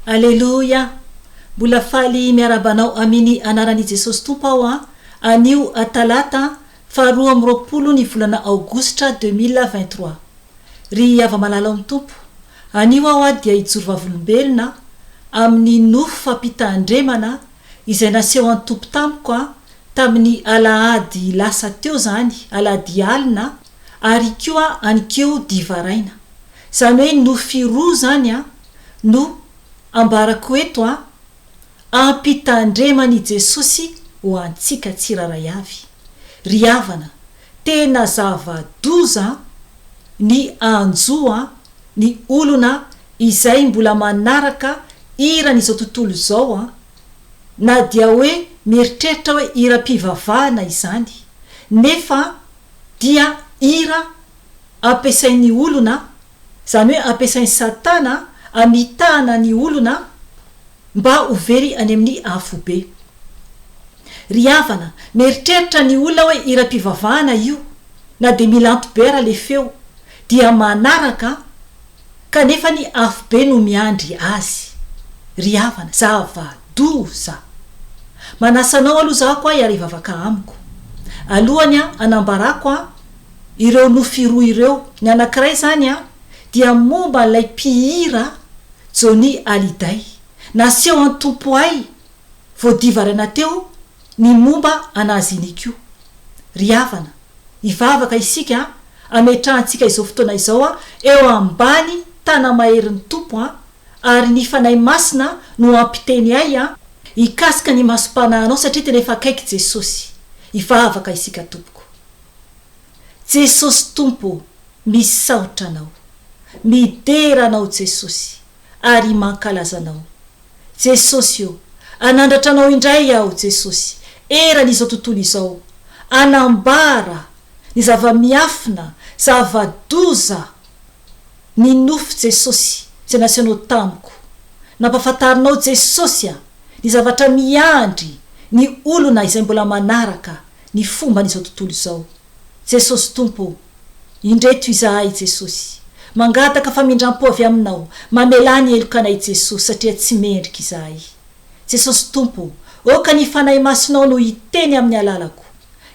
Alleluia. Mbola faly miarabanao amin'ny anaran'i Jesosy Tompo aho anio atalata 2 ny volana aogositra 2023. Ry ava-malala amin'ny Tompo, anio aho dia hijoro vavolombelona amin'ny nofo fampitandremana izay naseho an'ny Tompo tamiko tamin'ny alahady lasa teo zany, alahady alina ary koa anikeo divaraina. Zany hoe nofo roa zany no ambarako eto ampitandremani Jesosy ho antsika tsiraray avy. Ry havana, tena zava-doza ny anjoa ny olona izay mbola manaraka iran'izao tontolo zao na dia hoe mieritreritra hoe iram-pivavahana izany, nefa dia ira ampiasain'ny olona, zany hoe ampiasain'ny Satana amitahana ny olona mba ho very any amin'ny afobe. Ry havana, mieritreritra ny olona hoe iram-pivavahana io na de milanto be raha le feo dia manaraka kanefa ny afobe no miandry azy. Ry havana, zava-doza. Manasanao aloha zako hiarivavaka amiko. Alohany anambarako ireo nofo roa ireo. Ny anankiray zany dia momba ilay mpihira Johnny Hallyday. Naseho an'ny Tompo ay voadivaraina teo ny momba anazy inikio. Ry havana, ivavaka isika ametrahantsika izao fotoana izao eo ambany tana maherin'ny Tompo ary ny fanahy masina no ampiteny ay ikasika ny masom-panahinao satria tena efa akaiky Jesosy. Ivavaka isika tompoko. Jesosy Tompo, misaotra anao, mideranao Jesosy ary mankalazanao. Jesosy io, anandratra anao indray aho Jesosy, eran'izao tontolo izao, anambara ny zava-miafina, zava-doza ny nofo Jesosy zay nasehoanao tamiko. Nampafantarinao Jesosy ny zavatra miandry ny olona izay mbola manaraka ny fomba n'izao tontolo izao. Jesosy Tompo, indreto izahay Jesosy, mangataka famindram-po avy aminao, mamelany elokanay Jesosy satria tsy mendrika izahay. Jesosy Tompo, oka ny fanahy masinao no hiteny amin'ny alalako,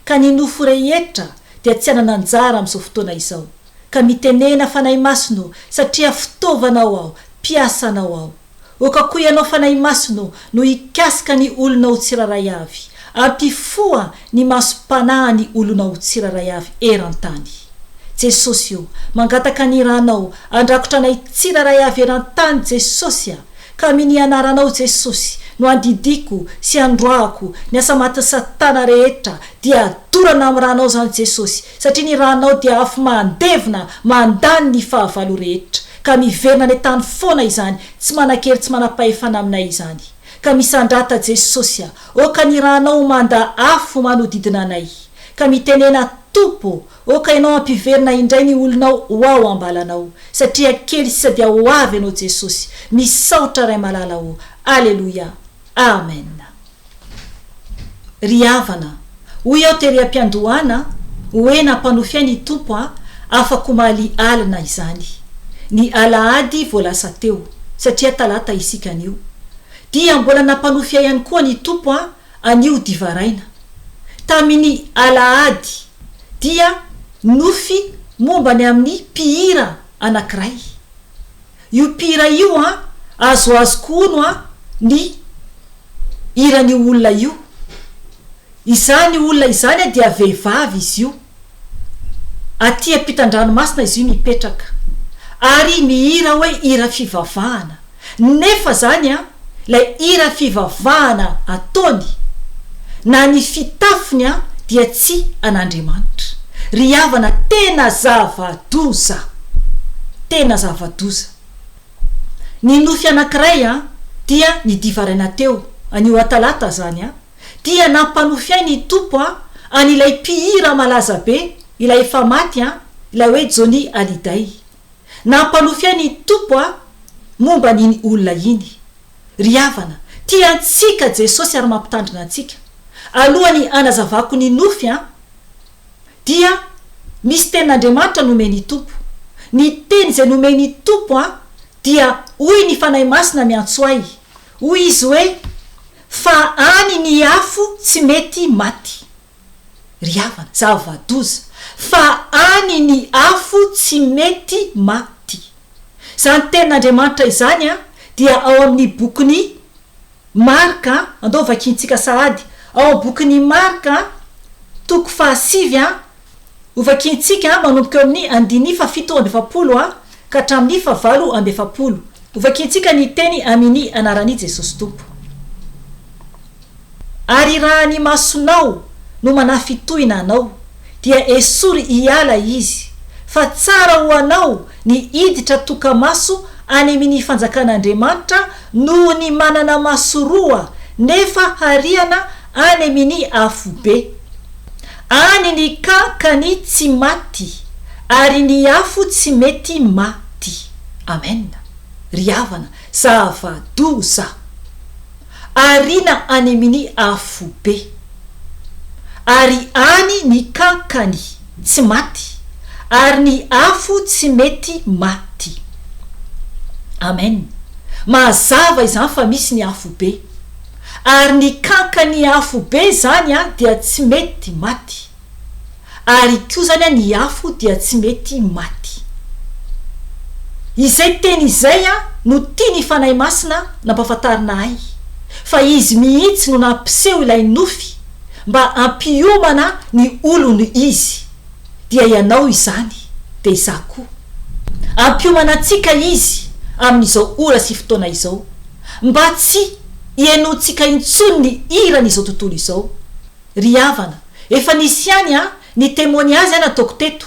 ka ny nofo rehetra dia tsy anana anjara amin'izao fotoana izao, ka mitenena fanahy masino satria fitaovanao aho, piasanao aho. Oka koa ianao fanahy masino no hikasika ny olona ho tsiraray avy, ampifoa ny masom-panahy ny olona ho tsiraray avy eran-tany. Jesosy io, mangataka ny ranao andrakotra anay tsiraray avy eran-tany Jesosy ka miny anaranao Jesosy no andidiko sy androako ny asa maty Satana rehetra dia adorana amin'ny ranao zany Jesosy, satria ny ranao dia afo mandevina mandany ny fahavalo rehetra, ka miverina ny tany foana izany, tsy manakery tsy manapahefana aminay izany. Ka misandrata Jesosy oka ny ranao manda afo manodidina anay, ka mitenena Tompo, oka ianao ampiverina indray ny olonao ho ao ambalanao, satria kely sy dia ho avy ianao Jesosy, misaotra ray malala ho. Alleluia, amen. Ry havana, hoy aho tery ampiandohana hoe nampanofia ny Tompo afaka maly alina izany. Ny alahady voalasa teo satria talata isika anio, dia mbola nampanofia ihany koa ny Tompo anio divaraina. Tamin'ny alahady dia nofy momba ny amin'ny mpihira anankiray. Io mpihira io azoazo kono ny iran'ny olona io. Izany olona izany dia vehivavy izy io. Aty ampitan-dranomasina izy io mipetraka ary mihira hoe ira fivavahana. Nefa zany lay ira fivavahana ataony na ny fitafiny dia tsy an'Andriamanitra. Ry havana, tena zava-doza, tena zava-doza. Ny nofy anankiray dia ny divaraina teo anio atalata zany dia nampanofia ny Tompo an'ilay mpihira malaza be, ilay efa maty ilay hoe Johnny Hallyday. Nampanofia ny Tompo momba ny olona iny. Ry havana, tiantsika Jesosy ary mampitandrina antsika. Alohany anazavako ny nofy dia misy tenin'Andriamanitra nomeny Tompo. Ny teny izay nomeny Tompo dia hoy ny fanahy masina miantso ahy hoy izy hoe fa any ny afo tsy mety maty. Ry havana zava-doza fa any ny afo tsy mety maty. Zany tenin'Andriamanitra izany dia ao amin'ny bokyny Marka andao vakintsika sahady ao bokyny Marka toko 7 ovakintsika manomboka amin'ny 7:7 ka hatramin'ny 8:7 ovakintsika ny teny amin'ny anaran'i Jesosy Tompo. Ary raha ny masonao no manafitohina anao dia esory hiala izy fa tsara ho anao ny iditra tokamaso any amin'ny fanjakan'Andriamanitra noho ny manana maso roa nefa hariana any amin'ny afo be. Any ny kankany tsy maty ary ny afo tsy mety maty. Amen. Ry havana zava-doza arina any amin'ny afo be ary any ny kankany tsy maty ary ny afo tsy mety maty. Amen. Mazava izany fa misy ny afo be ary ny kankany afo be zany dia tsy mety maty ary koa zany ny afo dia tsy mety maty. Izay teny izay no tiany fanahy masina nampafantarina ahy fa izy mihitsy no nampiseho ilay nofy mba ampiomana ny olony izy dia ianao izany dia izaho koa ampiomana antsika izy amin'izao ora sy fotoana izao mba tsy ienoantsika intsony ny iran'izao tontolo izao. Ry havana efa nisy ihany ny témoignazy ataoko teto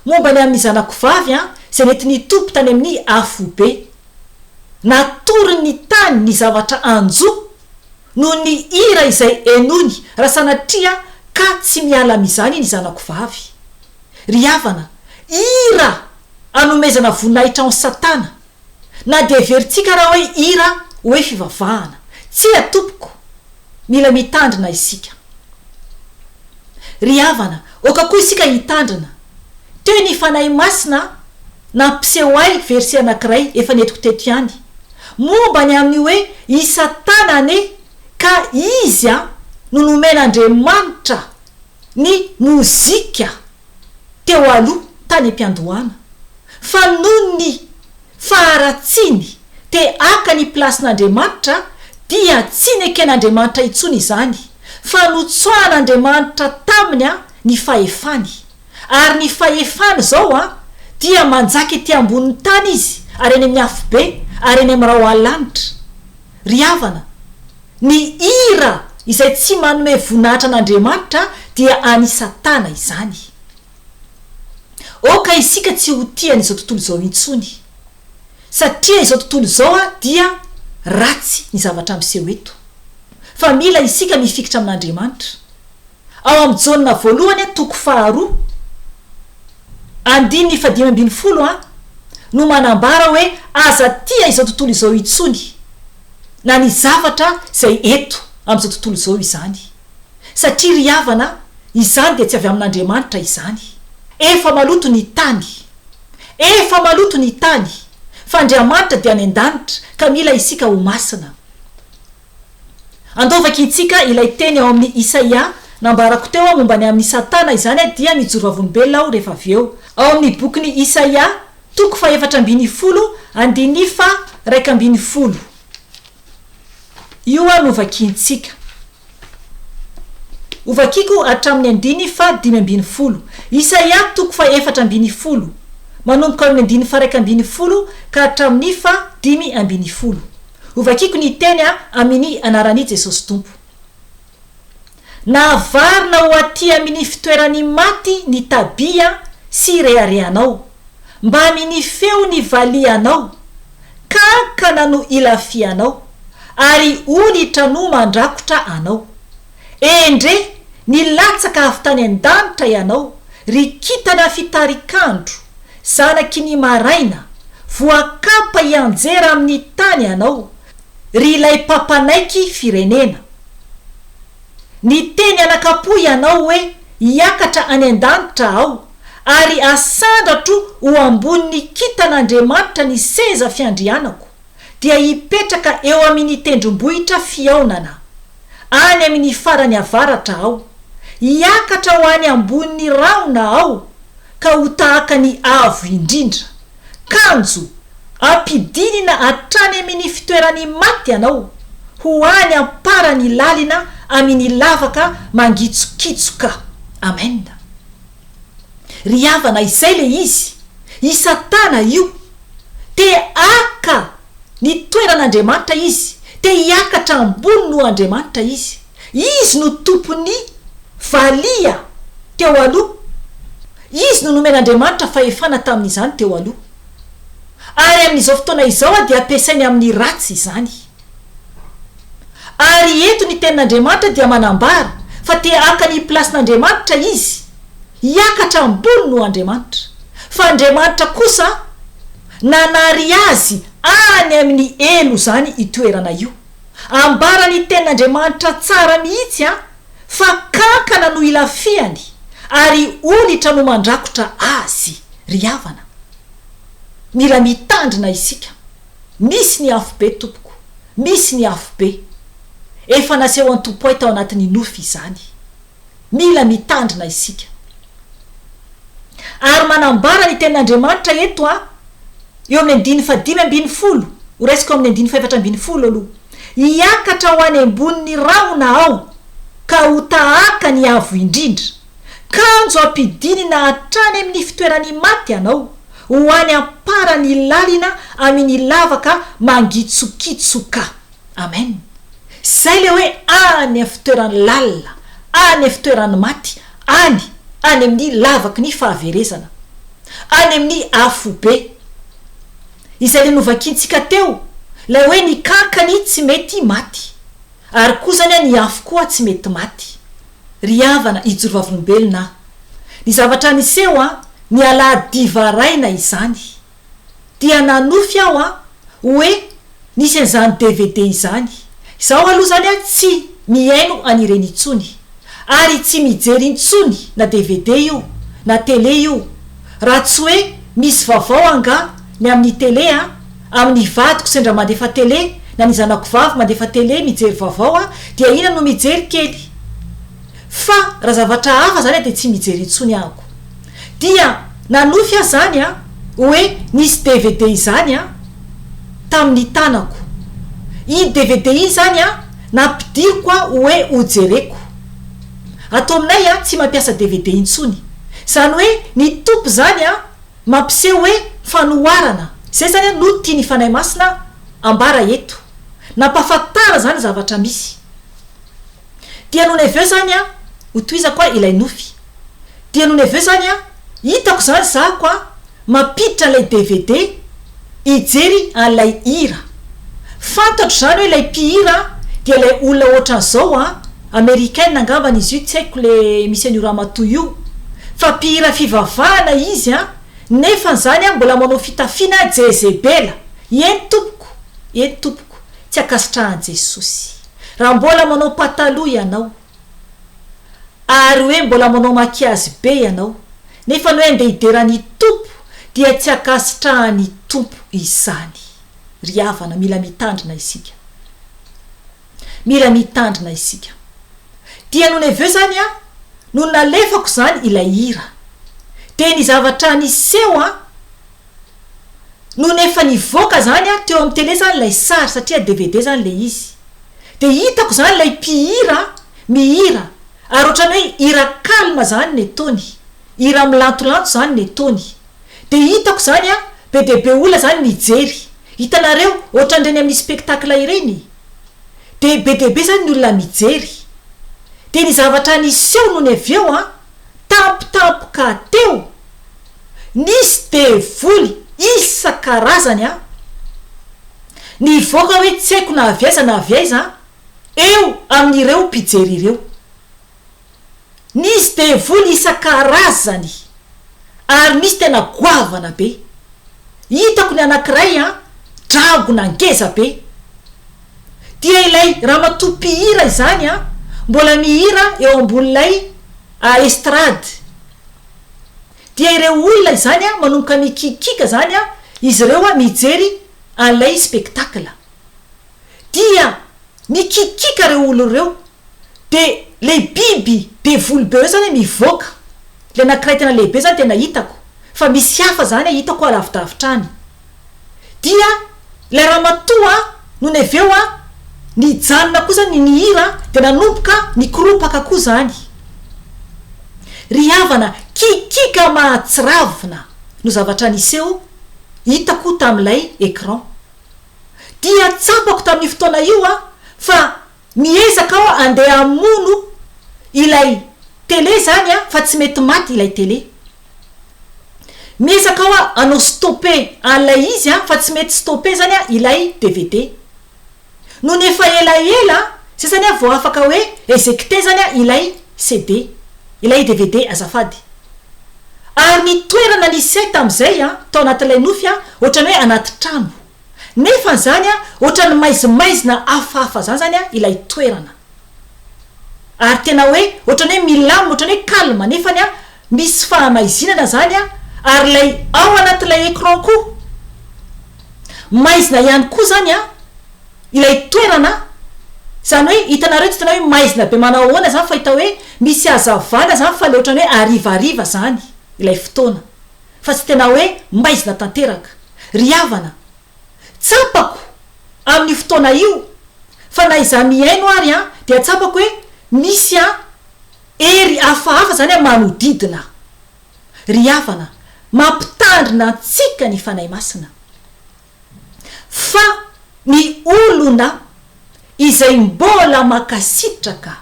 momba ny amin'ny zanako vavy izay nety ny tompo tany amin'ny afo be natory ny tany ny zavatra anjo no ny ira izay enony raha sanatria ka tsy miala am'izany ny zanako vavy. Ry havana ira anomezana voninahitra ao Satana na dia veritsika raha hoe ira hoe fivavahana tsy atompoko mila mitandrina isika. Ry havana oka koa isika hitandrina teo ny fanahy masina nampiseho ahy verset anankiray efa netiko teto ihany momba ny amin'ny hoe i Satana ane ka izy no nomen'Andriamanitra ny mozika teo aloha tany am-piandohana fa noho ny faharatsiny te aka ny plasin'Andriamanitra dia tsy neken'Andriamanitra intsony izany fa notsoan'Andriamanitra taminy ny fahefany ary ny fahefany zao dia manjaka ety ambonin'ny tany izy ary any amin'ny afo be ary any amin'ny raha alanitra. Ry havana ny ira izay tsy manome voninahitra an'Andriamanitra dia any Satana izany. Oka isika tsy ho tiany izao tontolo izao intsony satria izao tontolo izao dia ratsy ny zavatra miseho eto fa mila isika mifikitra amin'Andriamanitra. Ao amin'ny Jaona voalohany toko 2 5:10 no manambara hoe aza tia izao tontolo izao intsony na ny zavatra izay eto amin'izao tontolo izao izany satria ry havana izany dia tsy avy amin'Andriamanitra izany. Efa maloto ny tany fa Andriamanitra dia any an-danitra ka mila isika ho masina. Andovakintsika ilay teny ao amin'ny Isaia nambarako teo momba ny amin'ny Satana izany dia mijoro vavolombelona aho rehefa avy eo ao amin'ny bokyny Isaia toko 4:2 io no vakintsika ovakiko hatramin'ny 5:10 Isaia toko 4:2 manomboka amin'ny 1:10 ka hatramin'ny 5:10 ovakiko ny teny amin'ny anaran'i Jesosy Tompo. Navarina ho aty amin'ny fitoerany maty ny tabia sy reharehanao mba amin'ny feo ny valianao kankana no ilafianao ary olitra no mandrakotra anao. Endre nilatsaka avy tany an-danitra ianao ry kitana fitarikandro zanaky ny maraina voakapa ianjera amin'ny tany anao ry ilay papanaiky firenena. Ny teny anakapo ianao hoe hiakatra any an-danitra ao ary asandrato ho amboniny kitan'Andriamanitra ny seza fiandrianako dia hipetraka eo amin'ny tendrombohitra fiaonana any amin'ny farany avaratra aho hiakatra ho any amboniny raona aho ka ho tahaka ny avo indrindra kanjo ampidinina hatrany amin'ny fitoerany maty anao ho any amparany lalina amin'ny lavaka mangitsokitsoka amen. Ry havana izay le izy Satana io te aka ny toeran'Andriamanitra izy te hiakatra ambony no Andriamanitra izy no tompony valia teo aloha izy no nomen'Andriamanitra fahefana tamin'izany teo aloha ary amin'izao fotoana izao dia ampiasainy amin'ny ratsy izany ary eto ny tenin'Andriamanitra dia manambara fa te aka ny plasin'Andriamanitra izy hiakatra ambony no Andriamanitra fa Andriamanitra kosa nanary azy any amin'ny elo zany itoerana io ambara ny tenin'Andriamanitra tsara mihitsy fa kankana no ilafiany ary olitra no mandrakotra azy. Ry havana mila mitandrina isika misy ny afo be tompoko misy ny afo be efa naseho an-tompo tao anatin'ny nofy izany mila mitandrina isika ary manambara ny tenin'Andriamanitra eto eo amin'ny 5:5 ho resiko amin'ny 4:4 aloha hiakatra ho any amboniny raona aho ka ho tahaka ny avo indrindra kanjo ampidinina hatrany amin'ny fitoerany maty anao ho any amparany lalina amin'ny lavaka mangitsokitsoka amen. Zay le hoe any fitoerany lalina any fitoerany maty any amin'ny lavaka ny fahaverezana any amin'ny afo be izay le novakintsika teo la hoe ny kankany tsy mety maty ary koa zany ny afo koa tsy mety maty. Ry havana ijorovavilombelona ny zavatra niseho ny aladivaraina izany dia nanofy aho hoe nisy an'izany DVD izany izao aloha zany tsy miaino anireny intsony ary tsy mijery intsony na DVD io na tele io raha tsy hoe misy vaovao anga ny amin'ny tele amin'ny vadiko sendra mandefa tele na ny zanako vavy mandefa tele mijery vaovao dia ina no mijery kely fa raha zavatra hafa zany dia tsy mijery intsony ahako dia nanofy aho zany hoe nisy DVD izany tamin'ny tanako i DVD iny zany nampidiriko hoe hojereko ato aminay tsy mampiasa DVD intsony zany hoe ny tompo zany mampiseho hoe fanoharana zay zany no tiany fanahy masina ambara eto nampafatara zany zavatra misy dia noho aveo zany ho toizako ilay nofy dia noho aveo zany hitako zany zako mapiditra ilay DVD ijery an'ilay hira fantatro zany hoe ilay mpihira dia ilay olona ohatran'izao americaine angambany izy io tsy haiko le misy an'io ramatoa io fa mpihira fivavahana izy nefa zany mbola manao fitafiana Jezebela eny tompoko tsy akasitrahan Jesosy raha mbola manao pataloha ianao ary hoe mbola manao makiazy be ianao nefa no hoe ndeha hiderany tompo dia tsy akasitrahany tompo izany. Ry havana mila mitandrina isika dia noho aveo zany no nalefako zany ilay hira dia ny zavatra niseho no nefa nivoaka zany teo amin'ny tele zany ilay sary satria DVD zany le izy dia hitako zany ilay mpihira mihira ary ohatrany hoe hira kalma zany ny tony hira milantolanto zany ny tony dia hitako zany be dia be olona zany mijery hitanareo ohatran'ireny amin'ny spectacle ireny dia be dia be zany ny olona mijery dia ny zavatra niseho no ny aveo tampotampoka teo nisy devoly isan-karazany nivoaka hoe tsy haiko na aviaiza eo amin'ireo mpijery ireo nisy devoly isan-karazany ary misy tena goavana be hitako ny anankiray dragona ngeza be dia ilay ramatoa mpihira izany mbola mihira eo ambon'ilay estrade dia ireo olona izany a manomboka mikikika zany a izy ireo a mijery an'ilay spectacle dia mikikika reo olo reo de le biby be volobe reo zany mivoaka le anankiray tena lehibe zany tena hitako fa misy hafa zany hitako alavidavitrany dia le ramatoa no ny aveo a ny janona koa zany ny hira de nanomboka ny koropaka koa zany ry havana kikika mahatsiravina no zavatra niseo hitako tam'ilay écran dia tsapako tamin'ny fotoana io a fa miezaka aho andeha amono ilay télé zany a fa tsy mety maty ilay télé miezaka aho anao stopper an'ilay izy a fa tsy mety stopper zany a ilay DVD no nefa elaela zay zany a vao afaka hoe éjecter zany a ilay CD ilay DVD azafady ary ny toerana nisy tam'izay a tao anatin'ilay nofy a ohatrany hoe anaty trano nefa zany a ohatrany maizimaizina hafahafa zany zany a ilay toerana ary tena hoe ohatrany hoe milamy ohatrany hoe calme nefany a misy fahamaizinana zany a ary lay ao anatin'ilay écran koa maizina ihany koa zany a ilay toerana zany hoe hitanareo tsy tena hoe maizina be manao ahoana zany fa hita hoe misy hazavana zany fa le ohatrany hoe arivariva zany ilay fotoana fa tsy tena hoe maizina tanteraka ry havana tsapako amin'ny fotoana io fa na iza miaino ary a dia tsapako hoe misy a ery hafahafa zany a manodidina ry havana mampitandrina antsika ny fanahy masina fa ny olona izay mbola makasitraka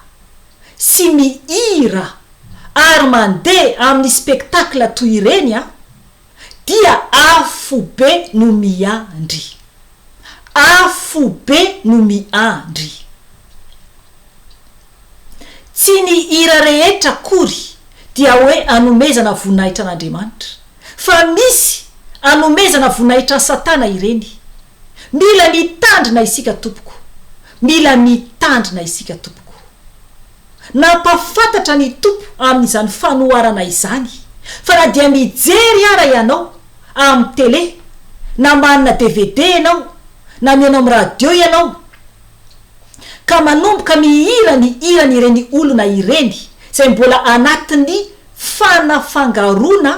sy mihira ary mandeha amin'ny spectacle toy ireny a dia afobe no miandry afobe no miandry tsy ny hira rehetra kory dia hoe anomezana voninahitra an'Andriamanitra fa misy anomezana voninahitra satana ireny mila mitandrina isika tompoko mila mitandrina isika tompoko nampafantatra ny tompo amin'izany fanoharana izany fa na dia mijery ara ianao amin'ny télé na manana DVD ianao na mianao amin'ny radio ianao ka manomboka mihira ny hira ny ireny olona ireny zay mbola anatin'ny fanafangarona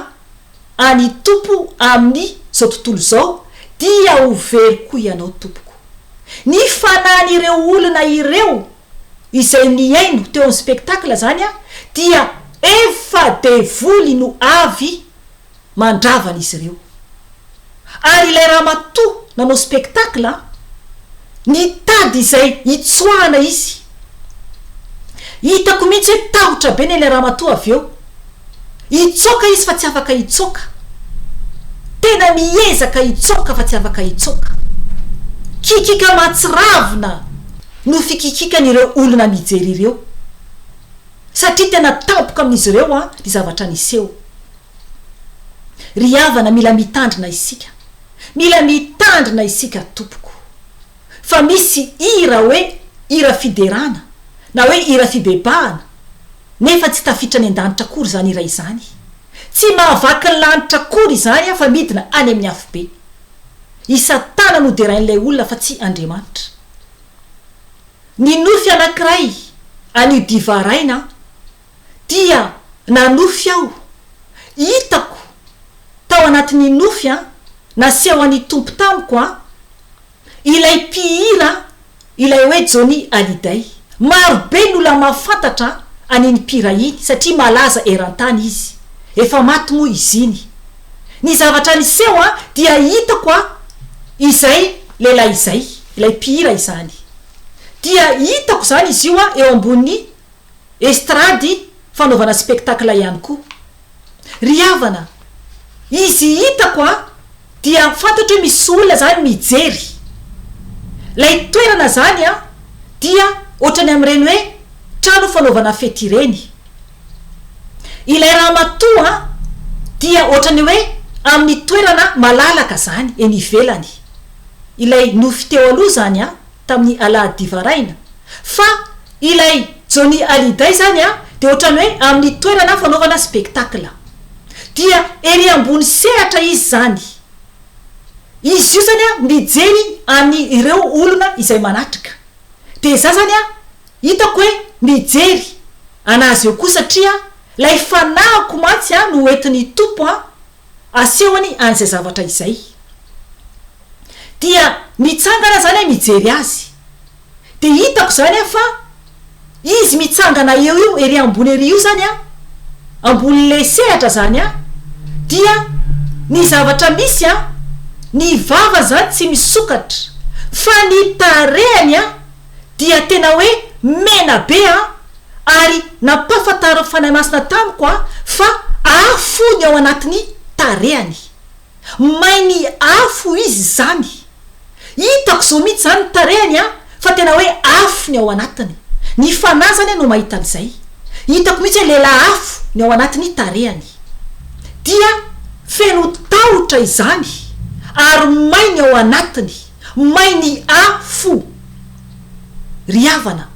any tompo amin'ny zao tontolo zao dia ho very koa ianao tompoko ny fanan'ireo olona ireo izay niaino teo amin'ny spectacle zany a dia efa devoly no avy mandravana izy ireo ary ilay ramatoa nanao spectacle ny tady izay hitsoahana izy hitako mihitsy hoe tahotra be ny ilay ramatoa avy eo hitsoka izy fa tsy afaka hitsoka tena miezaka hitsoka fa tsy afaka hitsoka kikika matsiravina no fikikikanyireo olona mijery ireo satria tena tampoka amin'izy ireo a ny zavatra niseho ry havana mila mitandrina isika mila mitandrina isika tompoko fa misy hira hoe hira fiderana na hoe hira fibebahana nefa tsy tafitra ny an-danitra kory zany hira izany tsy mahavaky ny lanitra kory izany a fa midina any amin'ny afobe isatana no derain'ilay olona fa tsy Andriamanitra ny nofy anankiray an'io divaraina dia nanofy aho hitako tao anatin'ny nofy a naseho an'ny tompo tamiko a ilay mpihira ilay hoe Johnny Hallyday marobe ny olona mahafantatra an'iny mpihira iny satria malaza eran-tany izy efa maty moa izy iny ny zavatra niseho a dia hitako a izay lehilahy izay ilay mpihira izany dia hitako zany izy io a eo ambony estrady fanaovana spectacle ihany koa ry havana izy hitako a dia fantatro hoe misy olona zany mijery lay toerana zany a dia ohatrany amin'ireny hoe trano fanaovana fety ireny ilay ramatoa dia ohatrany hoe amin'ny toerana malalaka zany eny ivelany ilay nofy teo aloha zany a tamin'ny alahady divaraina fa ilay Johnny Hallyday zany a de ohatrany hoe amin'ny toerana fanaovana spectacle dia ery ambony sehatra izy zany. Izy io zany mijery any ireo olona izay manatrika. De za zany hitako hoe mijery anazy eo koa satria lay fanahiko matsy no entiny tompo asehony an'izay zavatra izay. Dia mitsangana zany mijery azy. De hitako zany fa izy mitsangana eo ery ambony ery io zany ambony le sehatra zany dia ny zavatra misy ny vava zany tsy misokatra fa ny tarehany dia tena hoe mena be ary nampafataro fanahy masina tamiko fa afo ny ao anatiny tarehany. Mainy afo izy zany. Hitako zao mihitsy zany tarehany fa tena hoe afo ny ao anatiny. Ny fanazany no mahita an'izay. Hitako mihitsy lela afo ny ao anatiny tarehany. Dia feno tahotra izany ary mainy ao anatiny, mainy afo. Ry havana,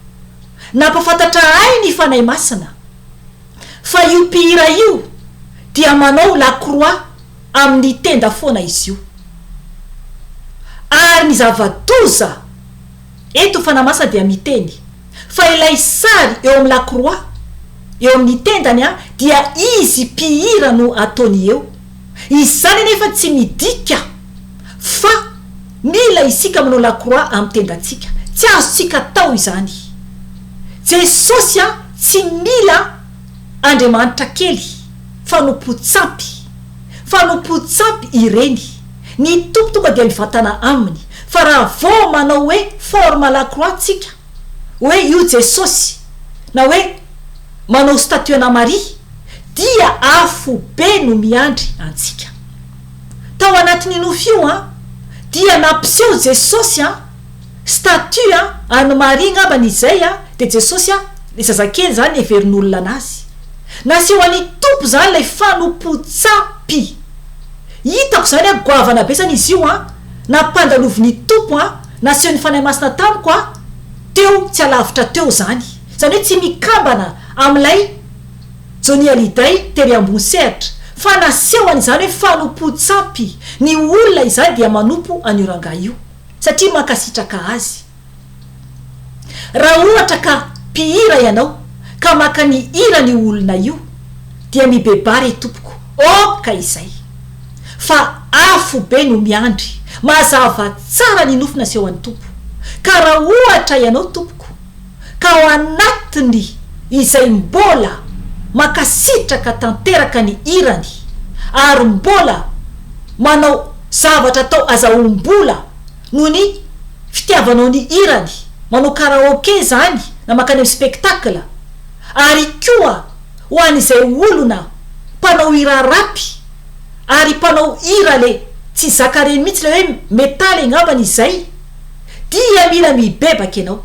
nampafantatra ay ny fanahy masina fa io mpihira io dia manao lakroa amin'ny tenda foana izy io. Ary ny zava-doza eto fanahy masina dia miteny fa ilay sary eo amin'ny lakroa eo amin'ny tendany dia izy mpihira no ataony eo. Izy zany nefa tsy midika fa mila isika manao lakroa amin'ny tendantsika. Tsy azontsika tao izany. Jesosy tsy mila Andriamanitra kely fa nompotsampy. Fa nompotsampy ireny. Ny tompo tonga dia mivantana aminy. Fa raha vao manao hoe forme lakroa tsika hoe io Jesosy na hoe manao statue na Maria dia afo be no miandry antsika. Tao anatiny nofio dia nampiseho Jesosy statue any Maria ngambany izay de Jesosy le zazakely zany everin'olona anazy. Naseho any tompo zany lay fanompotsapy. Hitako zany goavana be zany izy io nampandaloviny tompo naseho ny fanahy masina tamiko teo tsy alavitra teo zany. Zany hoe tsy mikambana amilay Johnny Hallyday tery ambony sehatra fa naseho an'izany hoe fanompotsapy. Ny olona izany dia manompo anyoranga io satria mankasitraka azy. Raha ohatra ka mpihira ianao ka maka ny hira ny olona io dia mibebary tompoko. Oka izay fa afo be no miandry mazava tsara ny nofo naseho an'ny tompo. Ka raha ohatra ianao tompoko ka ao anatiny izay mbola makasitraka tanteraka ny hirany ary mbola manao zavatra tao azaombola noho ny fitiavanao ny hirany, manao karaoke zany na makany amin'ny spectacle, ary koa ho an'izay olona mpanao hira rapy ary mpanao hira le tsy zakareny mihitsy le hoe metaly ngambany izay, dia mila mibebaka ianao.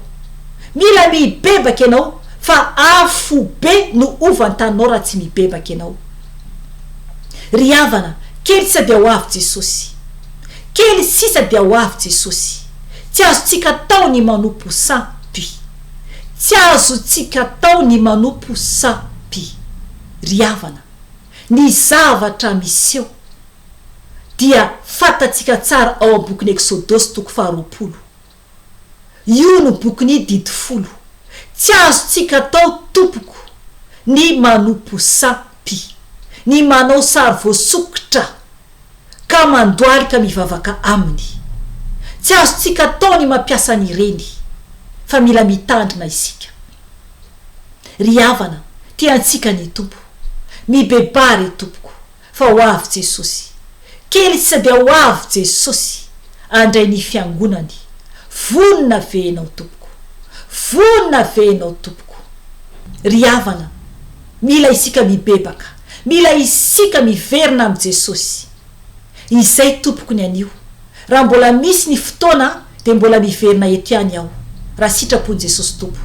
Mila mibebaka ianao fa afo be no ovantanao raha tsy mibebaka ianao. Ry havana, kely sisa dia ho avy Jesosy. Kely sisa dia ho avy Jesosy. Tsy azontsika tao ny manompo sampy. Tsy azontsika tao ny manompo sampy. Ry havana, ny zavatra miseho dia fatatsika tsara ao amin'ny bokin'ny Exodosy toko 20. Io no bokin'ny 10. Tsy azontsika tao tompoko ny manompo sampy, ny manao sary voasokitra ka mandoaly ka mivavaka aminy. Tsy azontsika tao ny mampiasa an'ireny fa mila mitandrina isika. Ry havana, tiantsika ny tompo, mibebary tompoko fa ho avy Jesosy. Kely sisa dia ho avy Jesosy andray ny fiangonany. Vonina venao tompoko, vonina venao tompoko. Ry havana, mila isika mibebaka, mila isika miverina amin'ny Jesosy. Izay tompoko ny anio. Raha mbola misy ny fotoana dia mbola miverina eto ihany aho raha sitrapony Jesosy tompo.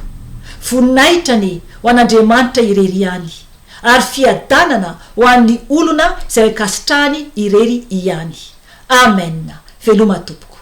Voninahitra ho an'Andriamanitra irery ihany, ary fiadanana ho an'ny olona izay kasitrahany irery ihany. Amen. Veloma tompoko.